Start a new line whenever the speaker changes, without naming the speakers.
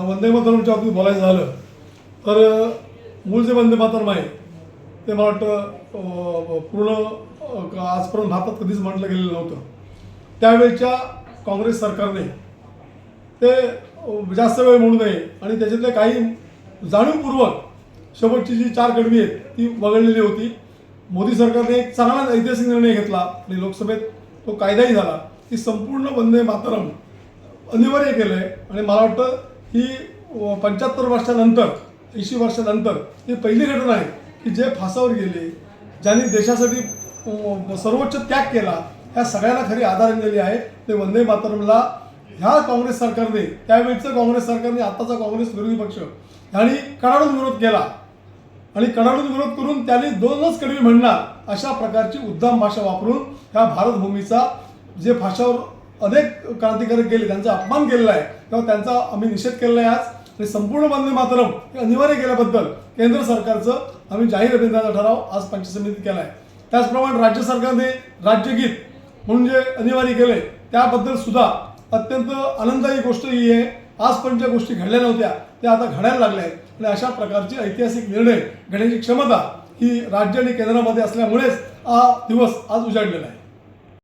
वंदे मातरमच्या बाबतीत बोलायचं झालं तर मूळ जे वंदे मातरम आहे ते मला वाटतं पूर्ण आजपर्यंत भारतात कधीच म्हटलं गेलेलं नव्हतं. त्यावेळच्या काँग्रेस सरकारने ते जास्त वेळ म्हणू नये आणि त्याच्यातले काही जाणीवपूर्वक शेवटची जी 4 कडवी आहेत ती वगळलेली होती. मोदी सरकारने एक चांगला ऐतिहासिक निर्णय घेतला आणि लोकसभेत तो कायदाही झाला की संपूर्ण वंदे मातरम अनिवार्य केलं आहे. आणि मला वाटतं ही 75 वर्षानंतर 80 वर्षानंतर ही पहिली घटना आहे की जे फासावर गेले, ज्यांनी देशासाठी सर्वोच्च त्याग केला, ह्या सगळ्यांना खरी आदरांजली आहे. ते वंदे मातरमला ह्या काँग्रेस सरकारने, त्यावेळचं काँग्रेस सरकारने, आत्ताचा काँग्रेस विरोधी पक्ष यांनी कडाडून विरोध केला आणि कडाडून विरोध करून त्यांनी 2च कडवी म्हणणार अशा प्रकारची उद्दाम भाषा वापरून ह्या भारतभूमीचा जे फाशावर अनेक क्रांतिकारक गेले त्यांचा अपमान केलेला आहे. तेव्हा त्यांचा आम्ही निषेध केलेला आहे आज. आणि संपूर्ण वंदे मातरम हे अनिवार्य केल्याबद्दल केंद्र सरकारचं आम्ही जाहीर अभिनंदनाचा ठराव आज पंचायत समितीत केला आहे. त्याचप्रमाणे राज्य सरकारने राज्यगीत म्हणून जे अनिवार्य केले त्याबद्दल सुद्धा अत्यंत आनंदाची गोष्ट ही आहे. आजपर्यंत ज्या गोष्टी घडल्या नव्हत्या त्या आता घडायला लागल्या आहेत आणि अशा प्रकारचे ऐतिहासिक निर्णय घेण्याची क्षमता ही राज्य आणि केंद्रामध्ये असल्यामुळेच हा दिवस आज उजाडलेला आहे.